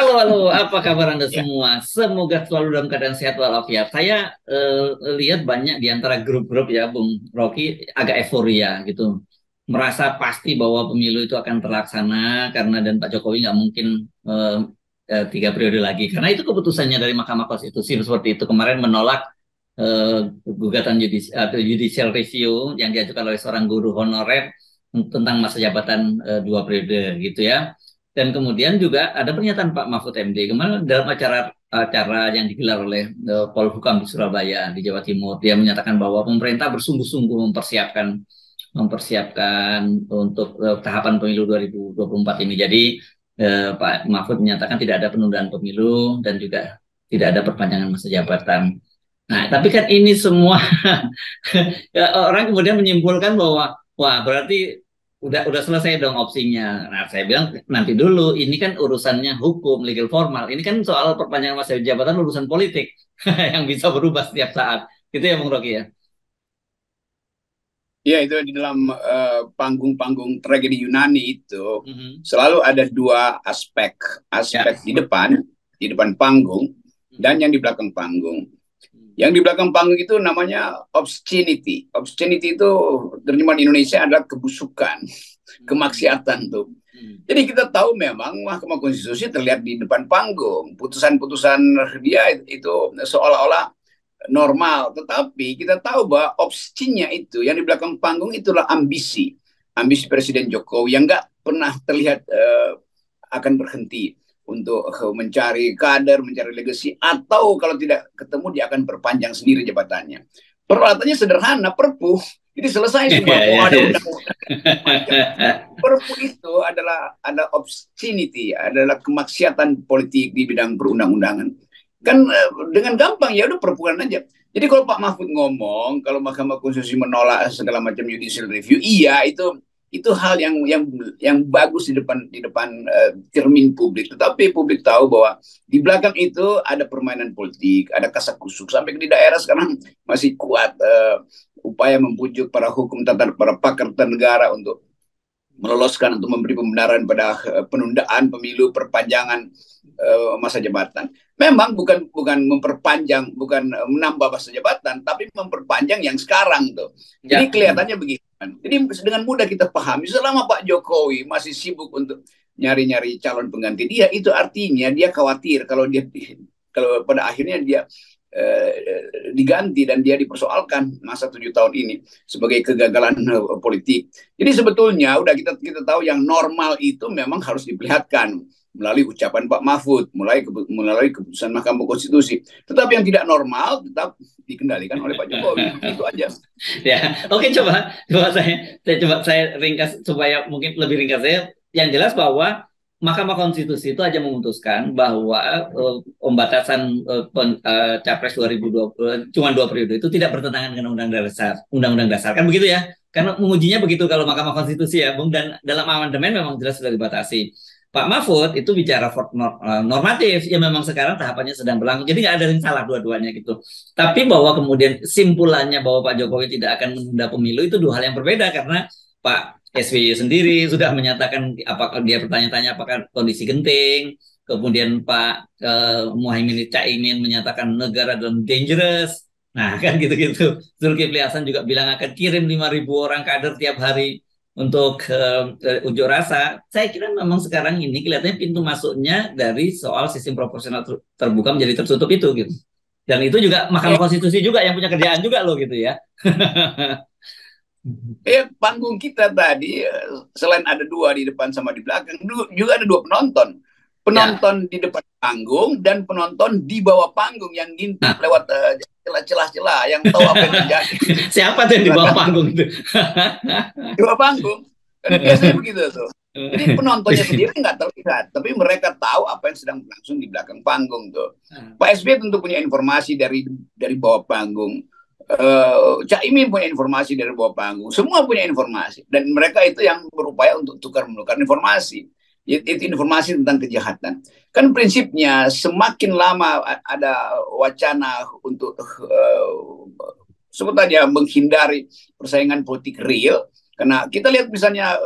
Halo, halo, apa kabar Anda Ya, semua? Semoga selalu dalam keadaan sehat walafiat. Saya lihat banyak di antara grup-grup ya, Bung Rocky, agak euforia gitu. Merasa pasti bahwa pemilu itu akan terlaksana karena dan Pak Jokowi nggak mungkin eh, 3 periode lagi. Karena itu keputusannya dari Mahkamah Konstitusi seperti itu. Kemarin menolak eh, gugatan judicial review yang diajukan oleh seorang guru honorer tentang masa jabatan 2 periode gitu ya. Dan kemudian juga ada pernyataan Pak Mahfud MD kemarin dalam acara yang digelar oleh Polhukam di Surabaya di Jawa Timur. Dia menyatakan bahwa pemerintah bersungguh-sungguh mempersiapkan mempersiapkan untuk tahapan pemilu 2024 ini. Jadi Pak Mahfud menyatakan tidak ada penundaan pemilu dan juga tidak ada perpanjangan masa jabatan. Nah, tapi kan ini semua ya, orang kemudian menyimpulkan bahwa wah berarti udah selesai dong opsinya. Nah, saya bilang nanti dulu, ini kan urusannya hukum, legal formal. Ini kan soal perpanjangan masa jabatan urusan politik yang bisa berubah setiap saat. Gitu ya, Bung Rocky ya. ya itu di dalam panggung-panggung tragedi Yunani itu Mhm. selalu ada dua aspek, Ya. aspek di depan panggung dan Mhm. yang di belakang panggung. Yang di belakang panggung itu namanya obscenity. Obscenity itu terjemahan Indonesia adalah kebusukan, Mhm. kemaksiatan tuh. Mhm. Jadi kita tahu memang Mahkamah Konstitusi terlihat di depan panggung. Putusan-putusan dia itu seolah-olah normal, tetapi kita tahu bahwa opsinya itu yang di belakang panggung itulah ambisi, ambisi Presiden Jokowi yang nggak pernah terlihat akan berhenti untuk mencari kader, mencari legasi, atau kalau tidak ketemu dia akan perpanjang sendiri jabatannya. Peralatannya sederhana, perpu. Jadi selesai Ya, semua, mau ya, ada ya. undang-undang macam. Perpu itu adalah ada obscenity, adalah kemaksiatan politik di bidang perundang-undangan. Kan dengan gampang ya udah perpukan aja. Jadi kalau Pak Mahfud ngomong kalau Mahkamah Konstitusi menolak segala macam judicial review, iya itu hal yang bagus di depan cermin publik. Tetapi publik tahu bahwa di belakang itu ada permainan politik, ada kasak kusuk. Sampai di daerah sekarang masih kuat upaya membujuk para hukum tata para pakar tata negara untuk meloloskan untuk memberi pembenaran pada penundaan pemilu, perpanjangan masa jabatan. Memang bukan memperpanjang, bukan menambah masa jabatan, tapi memperpanjang yang sekarang tuh. Jadi Ya. kelihatannya begitu. Jadi dengan mudah kita pahami selama Pak Jokowi masih sibuk untuk nyari-nyari calon pengganti dia, itu artinya dia khawatir kalau pada akhirnya dia diganti dan dia dipersoalkan masa 7 tahun ini sebagai kegagalan politik. Jadi sebetulnya udah kita tahu yang normal itu memang harus diperlihatkan melalui ucapan Pak Mahfud, melalui keputusan Mahkamah Konstitusi. Tetapi yang tidak normal tetap dikendalikan oleh Pak Jokowi. Itu aja. Ya, oke, coba saya ringkas supaya mungkin lebih ringkas saya. Yang jelas bahwa Mahkamah Konstitusi itu aja memutuskan bahwa pembatasan Capres 2020 cuma 2 periode itu tidak bertentangan dengan Undang-Undang Dasar kan begitu ya? Karena mengujinya begitu kalau Mahkamah Konstitusi ya, Bung, dan dalam amandemen memang jelas sudah dibatasi. Pak Mahfud itu bicara normatif, ya memang sekarang tahapannya sedang berlangsung, jadi nggak ada yang salah dua-duanya gitu. Tapi bahwa kemudian kesimpulannya bahwa Pak Jokowi tidak akan menunda pemilu itu dua hal yang berbeda karena Pak SBY sendiri sudah menyatakan apakah dia bertanya-tanya apakah kondisi genting, kemudian Pak Muhaimin Caimin menyatakan negara dalam dangerous. Nah, kan gitu-gitu. Zulkifli Hasan juga bilang akan kirim 5.000 orang kader tiap hari untuk unjuk rasa. Saya kira memang sekarang ini kelihatannya pintu masuknya dari soal sistem proporsional terbuka menjadi tertutup itu gitu. Dan itu juga Mahkamah Ya, Konstitusi juga yang punya kerjaan juga loh gitu ya. panggung kita tadi selain ada dua di depan sama di belakang, juga ada dua penonton. Ya. Penonton di depan panggung dan penonton di bawah panggung yang ngintip Nah, lewat celah-celah yang tahu apa yang terjadi siapa tuh di yang di bawah belakang. panggung itu? Di bawah panggung kan biasanya begitu tuh. Jadi penontonnya sendiri nggak terlihat, tapi mereka tahu apa yang sedang berlangsung di belakang panggung tuh. Pak SBY tentu punya informasi dari bawah panggung. Caimin punya informasi dari bawah panggung. Semua punya informasi dan mereka itu yang berupaya untuk tukar menukar informasi. Itu informasi tentang kejahatan. Kan prinsipnya semakin lama ada wacana untuk sebut aja menghindari persaingan politik real, karena kita lihat misalnya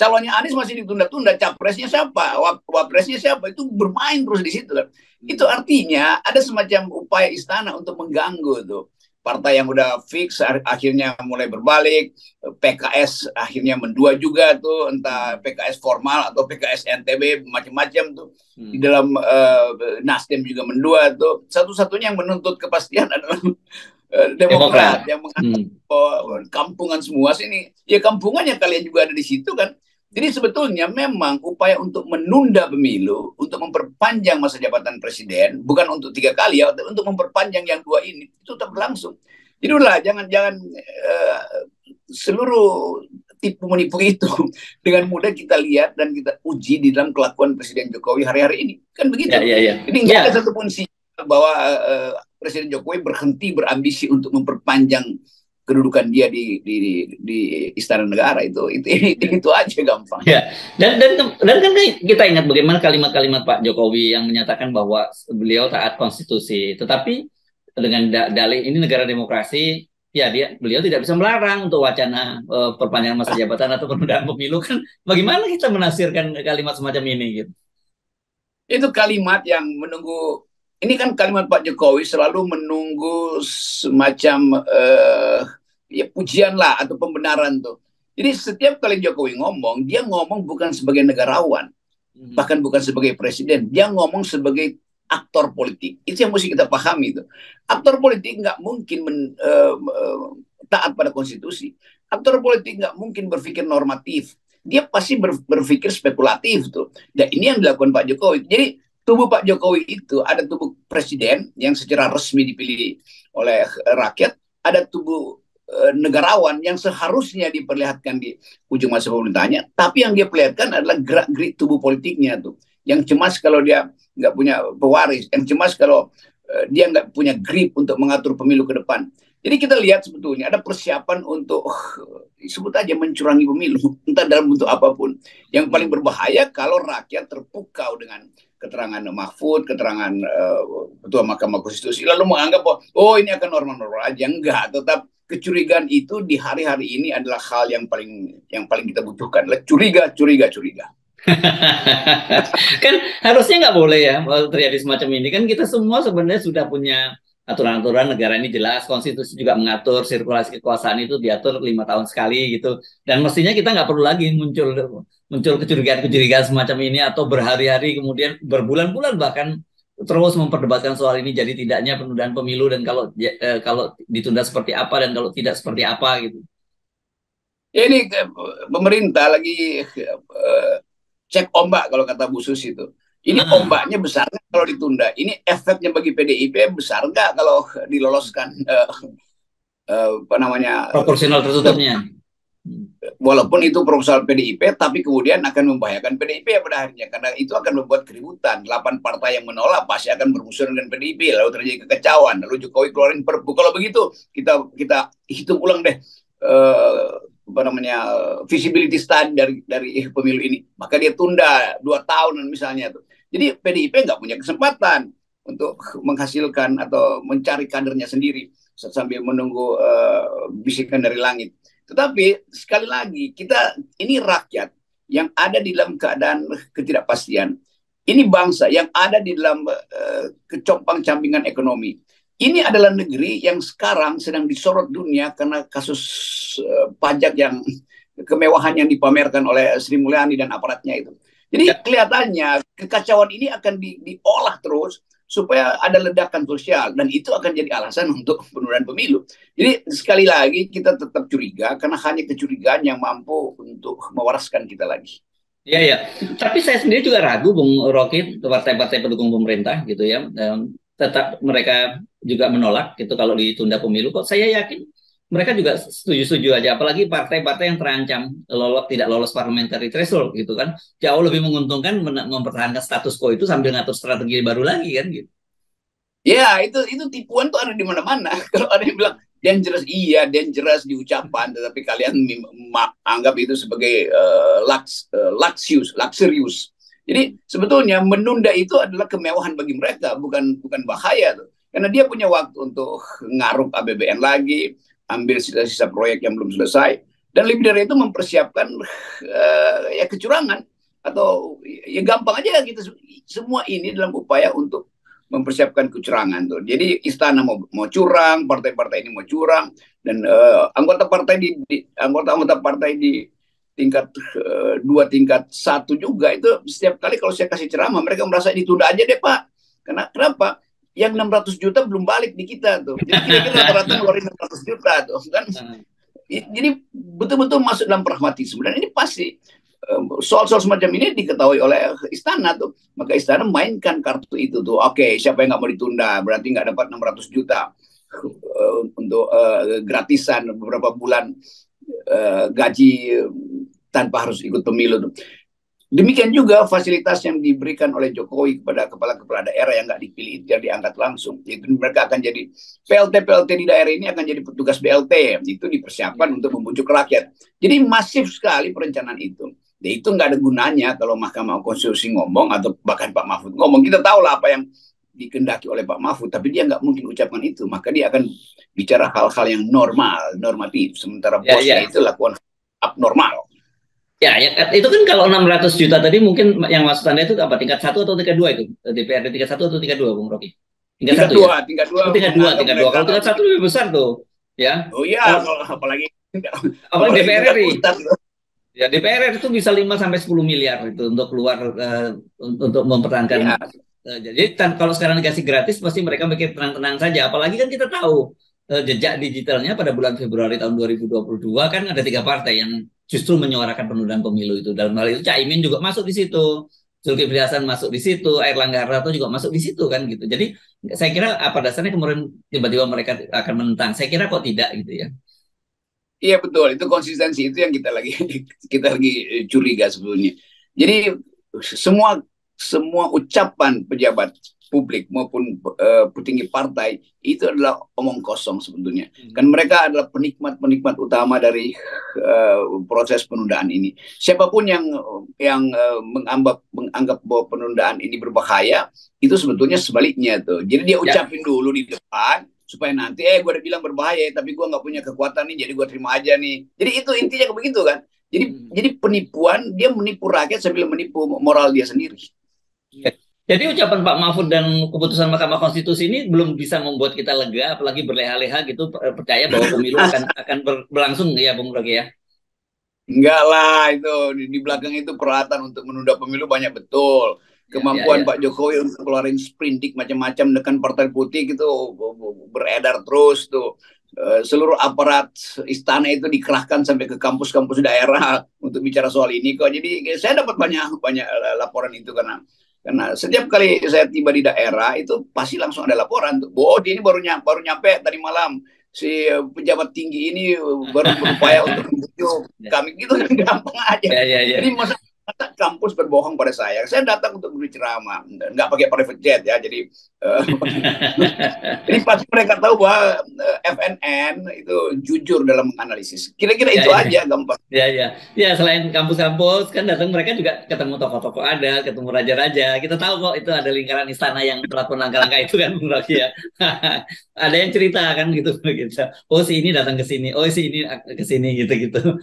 calonnya Anies masih ditunda-tunda, capresnya siapa, wapresnya siapa, itu bermain terus di situ kan. Itu artinya ada semacam upaya istana untuk mengganggu tuh. Partai yang udah fix akhirnya mulai berbalik, PKS akhirnya mendua juga tuh, entah PKS formal atau PKS NTB macam-macam tuh. Di dalam Nasdem juga mendua tuh. Satu-satunya yang menuntut kepastian adalah Demokrat yang mengatakan kampungan semua sini. Ya kampungannya kalian juga ada di situ kan. Jadi sebetulnya memang upaya untuk menunda pemilu, untuk memperpanjang masa jabatan presiden, bukan untuk 3 kali ya, untuk memperpanjang yang 2 ini, itu tetap berlangsung. Jadi udah jangan seluruh tipu menipu itu dengan mudah kita lihat dan kita uji di dalam kelakuan Presiden Jokowi hari-hari ini. Kan begitu. Jadi nggak ada satupun sinyal bahwa Presiden Jokowi berhenti berambisi untuk memperpanjang kedudukan dia di Istana Negara itu aja gampang. Ya. Dan kan kita ingat bagaimana kalimat-kalimat Pak Jokowi yang menyatakan bahwa beliau taat konstitusi, tetapi dengan dalih ini negara demokrasi, ya beliau tidak bisa melarang untuk wacana perpanjangan masa jabatan atau penundaan pemilu kan. Bagaimana kita menafsirkan kalimat semacam ini gitu? Itu kalimat yang menunggu. Ini kan kalimat Pak Jokowi selalu menunggu semacam ya pujian lah atau pembenaran tuh. Jadi setiap kali Jokowi ngomong, dia ngomong bukan sebagai negarawan, bahkan bukan sebagai presiden, dia ngomong sebagai aktor politik. Itu yang mesti kita pahami itu. Aktor politik nggak mungkin taat pada konstitusi. Aktor politik nggak mungkin berpikir normatif. Dia pasti berpikir spekulatif tuh. Dan ini yang dilakukan Pak Jokowi. Jadi tubuh Pak Jokowi itu ada tubuh presiden yang secara resmi dipilih oleh rakyat, ada tubuh negarawan yang seharusnya diperlihatkan di ujung masa pemerintahnya, tapi yang dia perlihatkan adalah gerak-gerik tubuh politiknya tuh, yang cemas kalau dia nggak punya pewaris, yang cemas kalau dia nggak punya grip untuk mengatur pemilu ke depan. Jadi kita lihat sebetulnya ada persiapan untuk sebut aja mencurangi pemilu, entah dalam bentuk apapun. Yang paling berbahaya kalau rakyat terpukau dengan keterangan Mahfud, keterangan Ketua Mahkamah Konstitusi, lalu menganggap bahwa oh ini akan normal-normal aja. Enggak, tetap kecurigaan itu di hari-hari ini adalah hal yang paling kita butuhkan. Curiga. Kan harusnya nggak boleh ya terjadi semacam ini. Kan kita semua sebenarnya sudah punya aturan-aturan negara ini jelas, konstitusi juga mengatur sirkulasi kekuasaan itu diatur 5 tahun sekali gitu. Dan mestinya kita nggak perlu lagi muncul kecurigaan semacam ini atau berhari-hari kemudian berbulan-bulan bahkan terus memperdebatkan soal ini jadi tidaknya penundaan pemilu dan kalau ditunda seperti apa dan kalau tidak seperti apa gitu. Ini pemerintah lagi cek ombak kalau kata Bu Susi itu. Ini ombaknya besar kalau ditunda. Ini efeknya bagi PDIP besar nggak kalau diloloskan apa namanya proporsional tertutupnya. Walaupun itu proposal PDIP, tapi kemudian akan membahayakan PDIP ya pada akhirnya karena itu akan membuat keributan. 8 partai yang menolak pasti akan bermusuhan dengan PDIP, lalu terjadi kekacauan. Lalu Jokowi keluarin Perpu. Kalau begitu kita hitung ulang deh apa namanya visibility study dari pemilu ini, maka dia tunda 2 tahun misalnya tuh. Jadi PDIP nggak punya kesempatan untuk menghasilkan atau mencari kadernya sendiri sambil menunggu bisikan dari langit. Tetapi sekali lagi ini rakyat yang ada di dalam keadaan ketidakpastian. Ini bangsa yang ada di dalam kecompang-campingan ekonomi. Ini adalah negeri yang sekarang sedang disorot dunia karena kasus pajak yang kemewahan yang dipamerkan oleh Sri Mulyani dan aparatnya itu. Jadi kelihatannya kekacauan ini akan diolah terus supaya ada ledakan sosial dan itu akan jadi alasan untuk penundaan pemilu. Jadi sekali lagi kita tetap curiga karena hanya kecurigaan yang mampu untuk mewaraskan kita lagi. Iya ya. Tapi saya sendiri juga ragu, Bung Rocky, partai-partai pendukung pemerintah gitu ya. Tetap mereka juga menolak gitu kalau ditunda pemilu. Kok saya yakin mereka juga setuju-setuju aja, apalagi partai-partai yang terancam tidak lolos parliamentary threshold gitu kan, jauh lebih menguntungkan mempertahankan status quo itu sambil ngatur strategi baru lagi kan gitu. Ya itu tipuan tuh ada di mana-mana. Kalau ada yang bilang dangerous, iya dangerous di ucapan, tetapi kalian anggap itu sebagai luxurious. Jadi sebetulnya menunda itu adalah kemewahan bagi mereka, bukan bahaya tuh. Karena dia punya waktu untuk ngaruk APBN lagi, ambil sisa-sisa proyek yang belum selesai, Dan lebih dari itu mempersiapkan ya kecurangan, atau ya gampang aja gitu. Semua ini dalam upaya untuk mempersiapkan kecurangan tuh. Jadi istana mau curang, partai-partai ini mau curang, dan anggota partai di tingkat 2, tingkat 1 juga itu setiap kali kalau saya kasih ceramah mereka merasa ditunda aja deh Pak. Kenapa? Yang 600 juta belum balik di kita tuh. Jadi kira-kira rata-rata ngeluarin 600 juta tuh kan. Jadi betul-betul masuk dalam pragmatisme, dan ini pasti soal-soal semacam ini diketahui oleh istana tuh, maka istana mainkan kartu itu tuh. Oke, siapa yang nggak mau ditunda berarti nggak dapat 600 juta untuk gratisan beberapa bulan gaji tanpa harus ikut pemilu tuh. Demikian juga fasilitas yang diberikan oleh Jokowi kepada kepala-kepala daerah yang nggak dipilih itu, yang diangkat langsung. Itu mereka akan jadi PLT di daerah ini, akan jadi petugas BLT. Itu dipersiapkan untuk membujuk rakyat. Jadi masif sekali perencanaan itu. Dan itu nggak ada gunanya kalau Mahkamah Konstitusi ngomong atau bahkan Pak Mahfud ngomong. Kita tahu lah apa yang dikendaki oleh Pak Mahfud, tapi dia nggak mungkin ucapkan itu. Maka dia akan bicara hal-hal yang normatif. Sementara bosnya itu lakukan abnormal. Ya, itu kan kalau 600 juta tadi mungkin yang maksud Anda itu apa? Tingkat 1 atau tingkat 2 itu? DPRD tingkat 1 atau tingkat 2, Bung Rocky? Tingkat 1 ya? Tingkat 2. Oh, tingkat 2. Kalau tingkat 1 lebih besar tuh. Ya. Oh iya, apalagi DPR RI. Ya, DPR itu bisa 5 sampai 10 miliar itu untuk keluar untuk mempertahankan. Jadi kalau sekarang dikasih gratis pasti mereka mikir tenang-tenang saja. Apalagi kan kita tahu jejak digitalnya pada bulan Februari tahun 2022 kan ada 3 partai yang justru menyuarakan penundaan pemilu itu. Dalam hal itu Caimin juga masuk di situ, Zulkifli Hasan masuk di situ, Airlangga Hartarto juga masuk di situ kan gitu. Jadi saya kira apa dasarnya kemudian tiba-tiba mereka akan menentang? Saya kira kok tidak gitu ya. Iya betul, itu konsistensi itu yang kita lagi curiga sebetulnya. Jadi semua ucapan pejabat publik maupun petinggi partai itu adalah omong kosong sebetulnya. Kan mereka adalah penikmat utama dari proses penundaan ini. Siapapun yang menganggap bahwa penundaan ini berbahaya, itu sebetulnya sebaliknya tuh. Jadi dia ucapin dulu di depan supaya nanti gue udah bilang berbahaya tapi gue nggak punya kekuatan nih, jadi gue terima aja nih. Jadi itu intinya begitu kan. Jadi penipuan, dia menipu rakyat sambil menipu moral dia sendiri. Jadi ucapan Pak Mahfud dan keputusan Mahkamah Konstitusi ini belum bisa membuat kita lega, apalagi berleha-leha gitu, percaya bahwa pemilu akan berlangsung ya, Bung Rocky ya? Enggak lah, itu di belakang itu peralatan untuk menunda pemilu banyak betul. Kemampuan Pak Jokowi untuk keluarin sprindik macam-macam dengan partai putih gitu beredar terus tuh. Seluruh aparat istana itu dikerahkan sampai ke kampus-kampus daerah untuk bicara soal ini kok. Jadi saya dapat banyak laporan itu karena setiap kali saya tiba di daerah itu pasti langsung ada laporan tuh. Oh, dia ini baru nyampe tadi malam. Si pejabat tinggi ini baru berupaya untuk membujuk kami, gitu kan gampang aja. Jadi masa kampus berbohong pada saya datang untuk beri ceramah, nggak pakai private jet ya, jadi pasti mereka tahu bahwa FNN itu jujur dalam menganalisis. Kira-kira itu aja gampang. Ya, selain kampus-kampus kan datang mereka juga ketemu tokoh-tokoh adat, ketemu raja-raja. Kita tahu kok itu ada lingkaran istana yang melakukan langkah-langkah itu kan, Bung Rocky ya. Ada yang cerita kan gitu. Oh si ini datang ke sini, oh si ini ke sini gitu.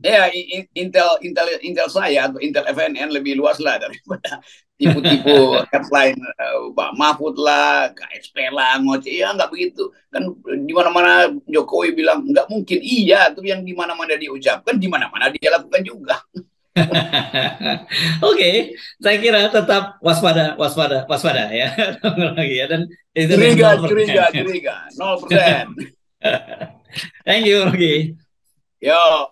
Ya, intel saya atau intel FNN lebih luas lah daripada tipu-tipu headline Pak Mahfud lah, KSP lah, ngoceh. Ya nggak begitu. Kan di mana-mana Jokowi bilang nggak mungkin, iya, tapi yang di mana-mana dia ucapkan, di mana-mana dia lakukan juga. Oke, saya kira tetap waspada ya. Dan itu curiga 0%. Thank you, Rocky. Yo.